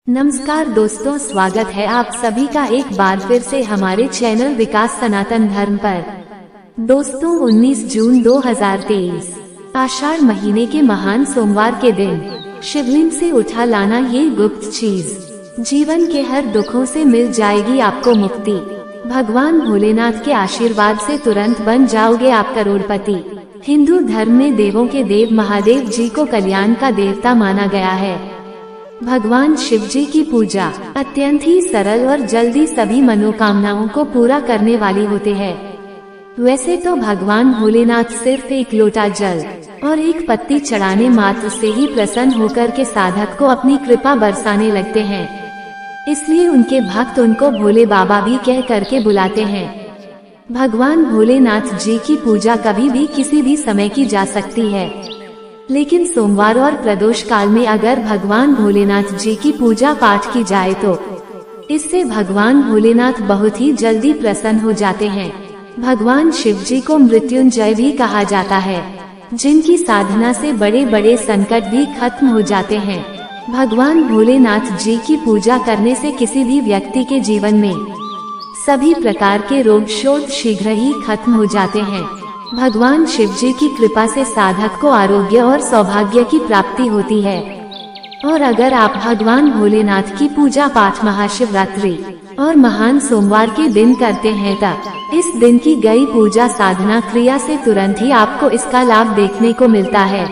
नमस्कार दोस्तों, स्वागत है आप सभी का एक बार फिर से हमारे चैनल विकास सनातन धर्म पर। दोस्तों 19 जून 2023 आषाढ़ महीने के महान सोमवार के दिन शिवलिंग से उठा लाना ये गुप्त चीज जीवन के हर दुखों से मिल जाएगी आपको मुक्ति। भगवान भोलेनाथ के आशीर्वाद से तुरंत बन जाओगे आप करोड़पति। हिंदू धर्म में देवों के देव महादेव जी को कल्याण का देवता माना गया है। भगवान शिव जी की पूजा अत्यंत ही सरल और जल्दी सभी मनोकामनाओं को पूरा करने वाली होते हैं। वैसे तो भगवान भोलेनाथ सिर्फ एक लोटा जल और एक पत्ती चढ़ाने मात्र से ही प्रसन्न होकर के साधक को अपनी कृपा बरसाने लगते हैं, इसलिए उनके भक्त उनको भोले बाबा भी कह करके बुलाते हैं। भगवान भोलेनाथ जी की पूजा कभी भी किसी भी समय की जा सकती है, लेकिन सोमवार और प्रदोष काल में अगर भगवान भोलेनाथ जी की पूजा पाठ की जाए तो इससे भगवान भोलेनाथ बहुत ही जल्दी प्रसन्न हो जाते हैं। भगवान शिव जी को मृत्युंजय भी कहा जाता है, जिनकी साधना से बड़े बड़े संकट भी खत्म हो जाते हैं। भगवान भोलेनाथ जी की पूजा करने से किसी भी व्यक्ति के जीवन में सभी प्रकार के रोग शोध शीघ्र ही खत्म हो जाते हैं। भगवान शिव जी की कृपा से साधक को आरोग्य और सौभाग्य की प्राप्ति होती है। और अगर आप भगवान भोलेनाथ की पूजा पाठ महाशिवरात्रि और महान सोमवार के दिन करते हैं तब इस दिन की गई पूजा साधना क्रिया से तुरंत ही आपको इसका लाभ देखने को मिलता है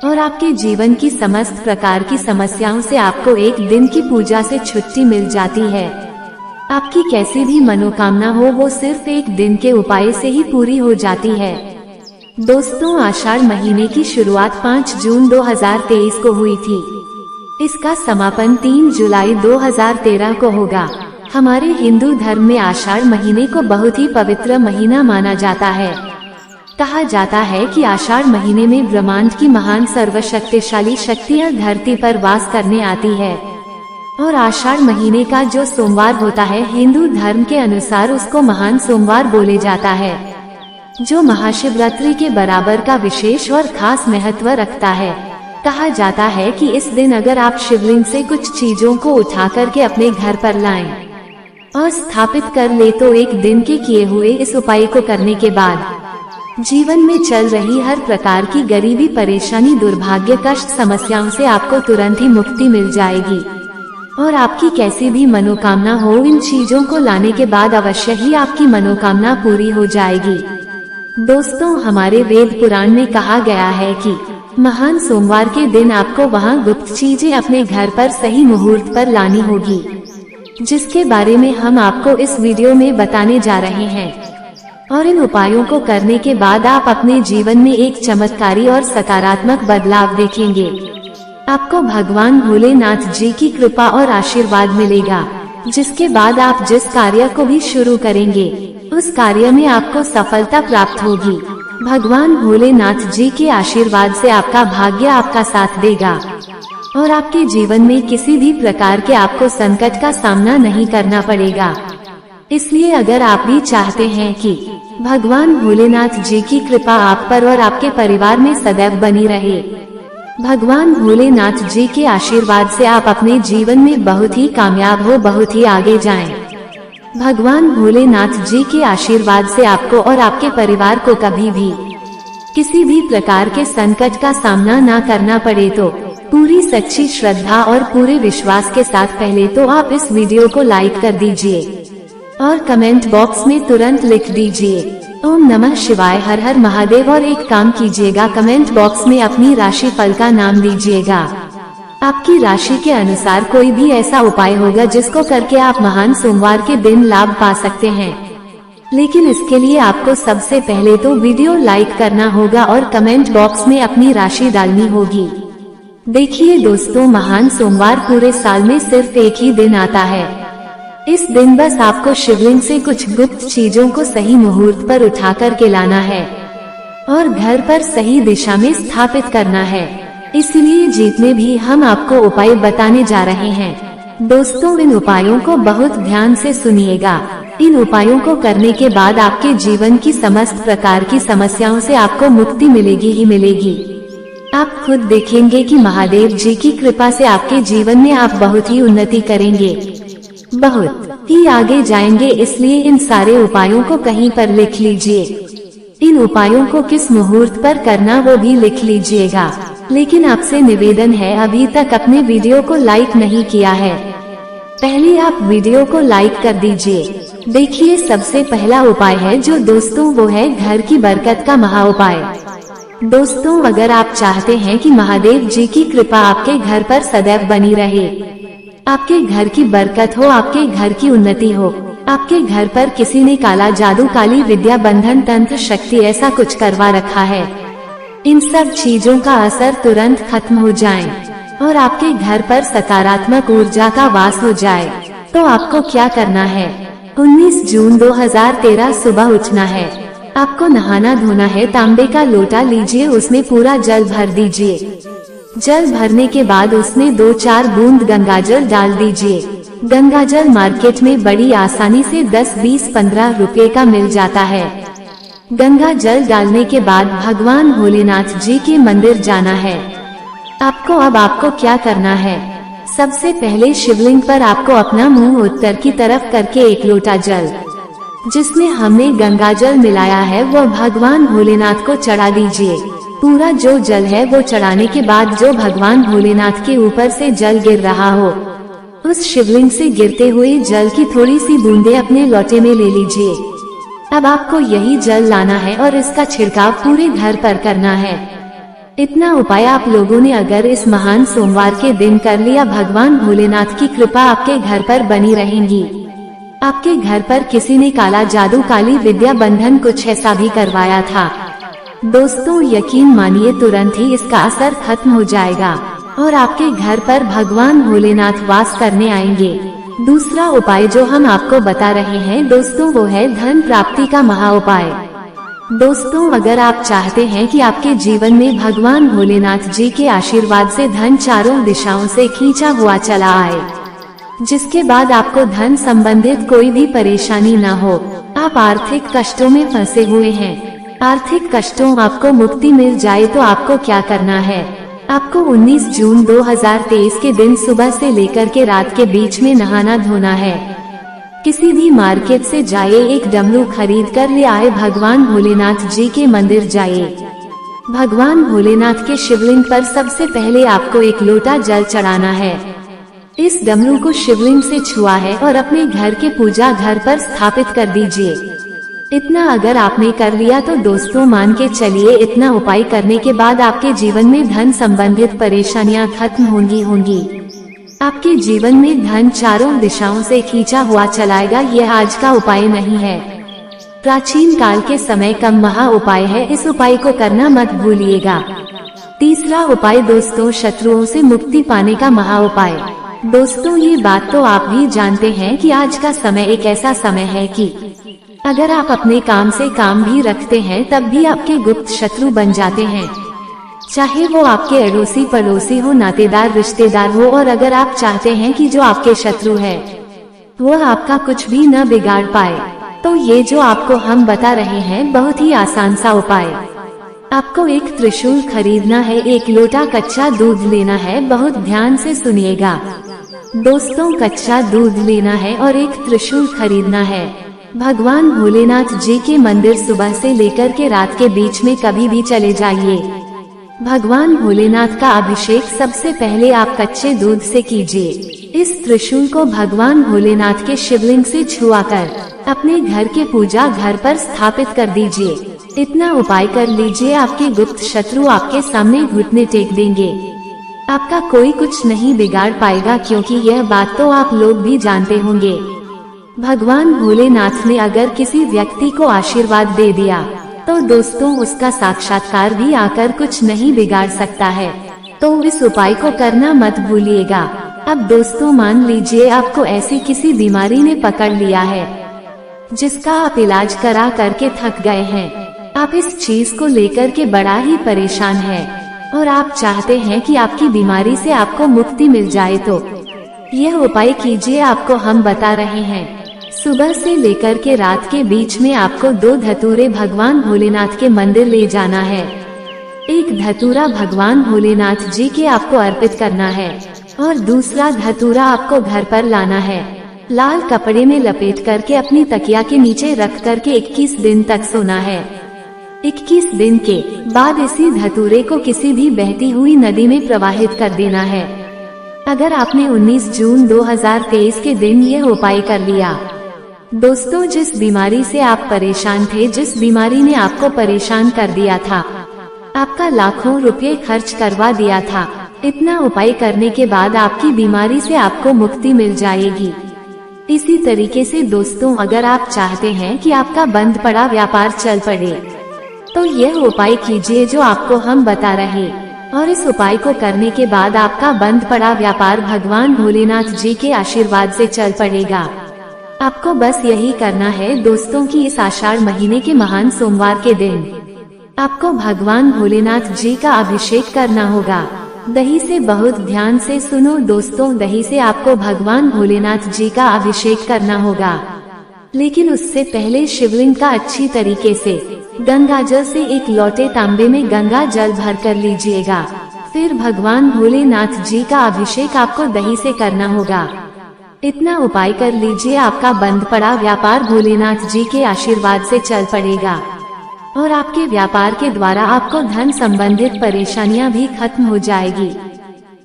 और आपके जीवन की समस्त प्रकार की समस्याओं से आपको एक दिन की पूजा से छुट्टी मिल जाती है। आपकी कैसी भी मनोकामना हो वो सिर्फ एक दिन के उपाय से ही पूरी हो जाती है। दोस्तों आषाढ़ महीने की शुरुआत 5 जून 2023 को हुई थी। इसका समापन 3 जुलाई 2013 को होगा। हमारे हिंदू धर्म में आषाढ़ महीने को बहुत ही पवित्र महीना माना जाता है। कहा जाता है कि आषाढ़ महीने में ब्रह्मांड की महान सर्वशक्तिशाली शक्तियाँ धरती पर वास करने आती है और आषाढ़ महीने का जो सोमवार होता है हिंदू धर्म के अनुसार उसको महान सोमवार बोले जाता है, जो महाशिवरात्रि के बराबर का विशेष और खास महत्व रखता है। कहा जाता है कि इस दिन अगर आप शिवलिंग से कुछ चीजों को उठा करके अपने घर पर लाएं और स्थापित कर ले तो एक दिन के किए हुए इस उपाय को करने के बाद जीवन में चल रही हर प्रकार की गरीबी, परेशानी, दुर्भाग्य, कष्ट, समस्याओं से आपको तुरंत ही मुक्ति मिल जाएगी और आपकी कैसी भी मनोकामना हो इन चीजों को लाने के बाद अवश्य ही आपकी मनोकामना पूरी हो जाएगी। दोस्तों हमारे वेद पुराण में कहा गया है कि महान सोमवार के दिन आपको वहां गुप्त चीजें अपने घर पर सही मुहूर्त पर लानी होगी, जिसके बारे में हम आपको इस वीडियो में बताने जा रहे हैं। और इन उपायों को करने के बाद आप अपने जीवन में एक चमत्कारी और सकारात्मक बदलाव देखेंगे। आपको भगवान भोलेनाथ जी की कृपा और आशीर्वाद मिलेगा, जिसके बाद आप जिस कार्य को भी शुरू करेंगे उस कार्य में आपको सफलता प्राप्त होगी। भगवान भोलेनाथ जी के आशीर्वाद से आपका भाग्य आपका साथ देगा और आपके जीवन में किसी भी प्रकार के आपको संकट का सामना नहीं करना पड़ेगा। इसलिए अगर आप भी चाहते हैं कि भगवान भोलेनाथ जी की कृपा आप पर और आपके परिवार में सदैव बनी रहे, भगवान भोलेनाथ जी के आशीर्वाद से आप अपने जीवन में बहुत ही कामयाब हो, बहुत ही आगे जाएं। भगवान भोलेनाथ जी के आशीर्वाद से आपको और आपके परिवार को कभी भी किसी भी प्रकार के संकट का सामना ना करना पड़े तो पूरी सच्ची श्रद्धा और पूरे विश्वास के साथ पहले तो आप इस वीडियो को लाइक कर दीजिए और कमेंट बॉक्स में तुरंत लिख दीजिए ओम नमः शिवाय, हर हर महादेव। और एक काम कीजिएगा, कमेंट बॉक्स में अपनी राशि फल का नाम दीजिएगा। आपकी राशि के अनुसार कोई भी ऐसा उपाय होगा जिसको करके आप महान सोमवार के दिन लाभ पा सकते हैं, लेकिन इसके लिए आपको सबसे पहले तो वीडियो लाइक करना होगा और कमेंट बॉक्स में अपनी राशि डालनी होगी। देखिए दोस्तों, महान सोमवार पूरे साल में सिर्फ एक ही दिन आता है। इस दिन बस आपको शिवलिंग से कुछ गुप्त चीजों को सही मुहूर्त पर उठा कर के लाना है और घर पर सही दिशा में स्थापित करना है। इसलिए जितने भी हम आपको उपाय बताने जा रहे हैं दोस्तों, इन उपायों को बहुत ध्यान से सुनिएगा। इन उपायों को करने के बाद आपके जीवन की समस्त प्रकार की समस्याओं से आपको मुक्ति मिलेगी ही मिलेगी। आप खुद देखेंगे कि महादेव जी की कृपा से आपके जीवन में आप बहुत ही उन्नति करेंगे, बहुत ही आगे जाएंगे। इसलिए इन सारे उपायों को कहीं पर लिख लीजिए। इन उपायों को किस मुहूर्त पर करना वो भी लिख लीजिएगा। लेकिन आपसे निवेदन है, अभी तक अपने वीडियो को लाइक नहीं किया है, पहले आप वीडियो को लाइक कर दीजिए। देखिए, सबसे पहला उपाय है जो दोस्तों वो है घर की बरकत का महा उपाय। दोस्तों, अगर आप चाहते हैं कि महादेव जी की कृपा आपके घर पर सदैव बनी रहे, आपके घर की बरकत हो, आपके घर की उन्नति हो, आपके घर पर किसी ने काला जादू, काली विद्या, बंधन, तंत्र, शक्ति ऐसा कुछ करवा रखा है, इन सब चीजों का असर तुरंत खत्म हो जाए और आपके घर पर सकारात्मक ऊर्जा का वास हो जाए, तो आपको क्या करना है? 19 जून 2013 सुबह उठना है। आपको नहाना धोना है। तांबे का लोटा लीजिए, उसमें पूरा जल भर दीजिए। जल भरने के बाद उसमें 2-4 बूंद गंगाजल डाल दीजिए। गंगाजल मार्केट में बड़ी आसानी से 10, 20, 15 रुपए का मिल जाता है। गंगा जल डालने के बाद भगवान भोलेनाथ जी के मंदिर जाना है। आपको क्या करना है? सबसे पहले शिवलिंग पर आपको अपना मुंह उत्तर की तरफ करके एक लोटा जल जिसमें हमने गंगाजल मिलाया है वो भगवान भोलेनाथ को चढ़ा दीजिए। पूरा जो जल है वो चढ़ाने के बाद जो भगवान भोलेनाथ के ऊपर से जल गिर रहा हो, उस शिवलिंग से गिरते हुए जल की थोड़ी सी बूंदे अपने लोटे में ले लीजिए। अब आपको यही जल लाना है और इसका छिड़काव पूरे घर पर करना है। इतना उपाय आप लोगों ने अगर इस महान सोमवार के दिन कर लिया, भगवान भोलेनाथ की कृपा आपके घर पर बनी रहेगी। आपके घर पर किसी ने काला जादू, काली विद्या, बंधन कुछ ऐसा भी करवाया था, दोस्तों यकीन मानिए तुरंत ही इसका असर खत्म हो जाएगा और आपके घर पर भगवान भोलेनाथ वास करने आएंगे। दूसरा उपाय जो हम आपको बता रहे हैं दोस्तों वो है धन प्राप्ति का महा उपाय। दोस्तों, अगर आप चाहते हैं कि आपके जीवन में भगवान भोलेनाथ जी के आशीर्वाद से धन चारों दिशाओं से खींचा हुआ चला आए, जिसके बाद आपको धन संबंधित कोई भी परेशानी न हो, आप आर्थिक कष्टों में फंसे हुए हैं, आर्थिक कष्टों आपको मुक्ति मिल जाए, तो आपको क्या करना है? आपको 19 जून 2023 के दिन सुबह से लेकर के रात के बीच में नहाना धोना है। किसी भी मार्केट से जाइए, एक डमरू खरीद कर ले आए, भगवान भोलेनाथ जी के मंदिर जाइए। भगवान भोलेनाथ के शिवलिंग पर सबसे पहले आपको एक लोटा जल चढ़ाना है। इस डमरू को शिवलिंग से छुआ है और अपने घर के पूजा घर पर स्थापित कर दीजिए। इतना अगर आपने कर लिया तो दोस्तों मान के चलिए, इतना उपाय करने के बाद आपके जीवन में धन संबंधित परेशानियां खत्म होंगी। आपके जीवन में धन चारों दिशाओं से खींचा हुआ चलाएगा। यह आज का उपाय नहीं है, प्राचीन काल के समय का महा उपाय है। इस उपाय को करना मत भूलिएगा। तीसरा उपाय दोस्तों, शत्रुओं से मुक्ति पाने का महा उपाय। दोस्तों, ये बात तो आप भी जानते हैं कि आज का समय एक ऐसा समय है कि अगर आप अपने काम से काम भी रखते हैं तब भी आपके गुप्त शत्रु बन जाते हैं, चाहे वो आपके अड़ोसी पड़ोसी हो, नातेदार रिश्तेदार हो। और अगर आप चाहते हैं कि जो आपके शत्रु है वो आपका कुछ भी न बिगाड़ पाए, तो ये जो आपको हम बता रहे हैं बहुत ही आसान सा उपाय। आपको एक त्रिशूल खरीदना है, एक लोटा कच्चा दूध लेना है, बहुत ध्यान से सुनिएगा दोस्तों। कच्चा दूध लेना है और एक त्रिशूल खरीदना है। भगवान भोलेनाथ जी के मंदिर सुबह से लेकर के रात के बीच में कभी भी चले जाइए। भगवान भोलेनाथ का अभिषेक सबसे पहले आप कच्चे दूध से कीजिए। इस त्रिशूल को भगवान भोलेनाथ के शिवलिंग से छुआकर अपने घर के पूजा घर पर स्थापित कर दीजिए। इतना उपाय कर लीजिए, आपके गुप्त शत्रु आपके सामने घुटने टेक देंगे, आपका कोई कुछ नहीं बिगाड़ पाएगा, क्योंकि यह बात तो आप लोग भी जानते होंगे। भगवान भोलेनाथ ने अगर किसी व्यक्ति को आशीर्वाद दे दिया तो दोस्तों उसका साक्षात्कार भी आकर कुछ नहीं बिगाड़ सकता है। तो इस उपाय को करना मत भूलिएगा। अब दोस्तों मान लीजिए आपको ऐसी किसी बीमारी ने पकड़ लिया है जिसका आप इलाज करा करके थक गए हैं, आप इस चीज को लेकर के बड़ा ही परेशान हैं और आप चाहते हैं कि आपकी बीमारी से आपको मुक्ति मिल जाए, तो यह उपाय कीजिए। आपको हम बता रहे हैं, सुबह से लेकर के रात के बीच में आपको 2 धतूरे भगवान भोलेनाथ के मंदिर ले जाना है। एक धतूरा भगवान भोलेनाथ जी के आपको अर्पित करना है और दूसरा धतूरा आपको घर पर लाना है। लाल कपड़े में लपेट करके अपनी तकिया के नीचे रख करके 21 दिन तक सोना है। 21 दिन के बाद इसी धतूरे को किसी भी बहती हुई नदी में प्रवाहित कर देना है। अगर आपने 19 जून 2023 के दिन यह उपाय कर लिया, दोस्तों जिस बीमारी से आप परेशान थे, जिस बीमारी ने आपको परेशान कर दिया था, आपका लाखों रुपए खर्च करवा दिया था, इतना उपाय करने के बाद आपकी बीमारी से आपको मुक्ति मिल जाएगी। इसी तरीके से दोस्तों अगर आप चाहते हैं कि आपका बंद पड़ा व्यापार चल पड़े, तो यह उपाय कीजिए जो आपको हम बता रहे, और इस उपाय को करने के बाद आपका बंद पड़ा व्यापार भगवान भोलेनाथ जी के आशीर्वाद से चल पड़ेगा। आपको बस यही करना है दोस्तों कि इस आषाढ़ महीने के महान सोमवार के दिन आपको भगवान भोलेनाथ जी का अभिषेक करना होगा। दही से बहुत ध्यान से सुनो दोस्तों, दही से आपको भगवान भोलेनाथ जी का अभिषेक करना होगा, लेकिन उससे पहले शिवलिंग का अच्छी तरीके से गंगा जल से एक लोटे तांबे में गंगा जल भर कर लीजिएगा। फिर भगवान भोलेनाथ जी का अभिषेक आपको दही से करना होगा। इतना उपाय कर लीजिए, आपका बंद पड़ा व्यापार भोलेनाथ जी के आशीर्वाद से चल पड़ेगा और आपके व्यापार के द्वारा आपको धन संबंधित परेशानियां भी खत्म हो जाएगी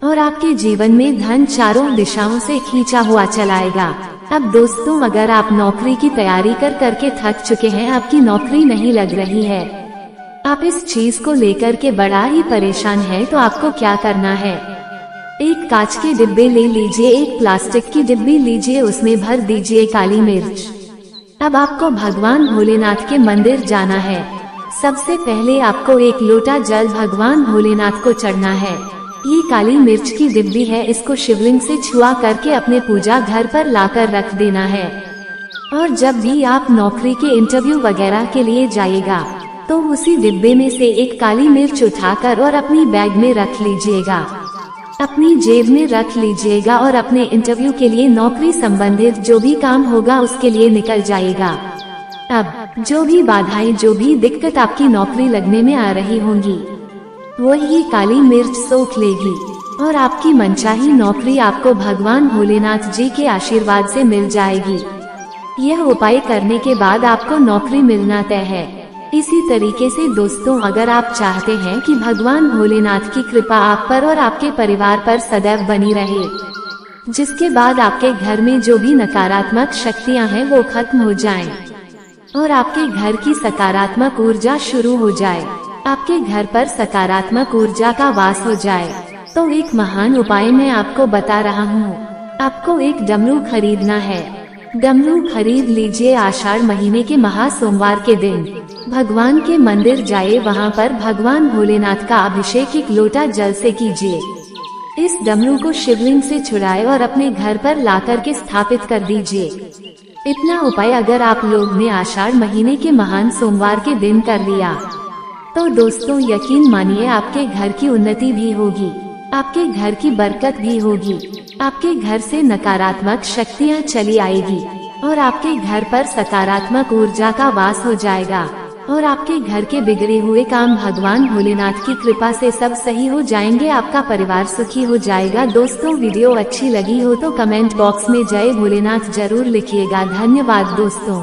और आपके जीवन में धन चारों दिशाओं से खींचा हुआ चलाएगा। अब दोस्तों अगर आप नौकरी की तैयारी कर करके थक चुके हैं, आपकी नौकरी नहीं लग रही है, आप इस चीज को लेकर के बड़ा ही परेशान हैं, तो आपको क्या करना है, एक कांच के डिब्बे ले लीजिए, एक प्लास्टिक की डिब्बी लीजिए, उसमें भर दीजिए काली मिर्च। अब आपको भगवान भोलेनाथ के मंदिर जाना है। सबसे पहले आपको एक लोटा जल भगवान भोलेनाथ को चढ़ना है। ये काली मिर्च की डिब्बी है, इसको शिवलिंग से छुआ करके अपने पूजा घर पर लाकर रख देना है। और जब भी आप नौकरी के इंटरव्यू वगैरह के लिए जाइएगा, तो उसी डिब्बे में से एक काली मिर्च उठाकर और अपनी बैग में रख लीजिएगा, अपनी जेब में रख लीजिएगा और अपने इंटरव्यू के लिए नौकरी संबंधित जो भी काम होगा उसके लिए निकल जाएगा। अब जो भी बाधाएं, जो भी दिक्कत आपकी नौकरी लगने में आ रही होंगी, वो ये काली मिर्च सोख लेगी और आपकी मनचाही नौकरी आपको भगवान भोलेनाथ जी के आशीर्वाद से मिल जाएगी। यह उपाय करने के बाद आपको नौकरी मिलना तय है। इसी तरीके से दोस्तों अगर आप चाहते हैं कि भगवान भोलेनाथ की कृपा आप पर और आपके परिवार पर सदैव बनी रहे, जिसके बाद आपके घर में जो भी नकारात्मक शक्तियां हैं वो खत्म हो जाएं और आपके घर की सकारात्मक ऊर्जा शुरू हो जाए, आपके घर पर सकारात्मक ऊर्जा का वास हो जाए, तो एक महान उपाय मैं आपको बता रहा हूँ। आपको एक डमरू खरीदना है। डमरू खरीद लीजिए। आषाढ़ महीने के महा सोमवार के दिन भगवान के मंदिर जाए, वहाँ पर भगवान भोलेनाथ का अभिषेक एक लोटा जल से कीजिए। इस डमरू को शिवलिंग से छुड़ाए और अपने घर पर लाकर के स्थापित कर दीजिए। इतना उपाय अगर आप लोग ने आषाढ़ महीने के महान सोमवार के दिन कर लिया, तो दोस्तों यकीन मानिए आपके घर की उन्नति भी होगी, आपके घर की बरकत भी होगी, आपके घर से नकारात्मक शक्तियां चली आएगी और आपके घर पर सकारात्मक ऊर्जा का वास हो जाएगा और आपके घर के बिगड़े हुए काम भगवान भोलेनाथ की कृपा से सब सही हो जाएंगे। आपका परिवार सुखी हो जाएगा। दोस्तों वीडियो अच्छी लगी हो तो कमेंट बॉक्स में जय भोलेनाथ जरूर लिखिएगा। धन्यवाद दोस्तों।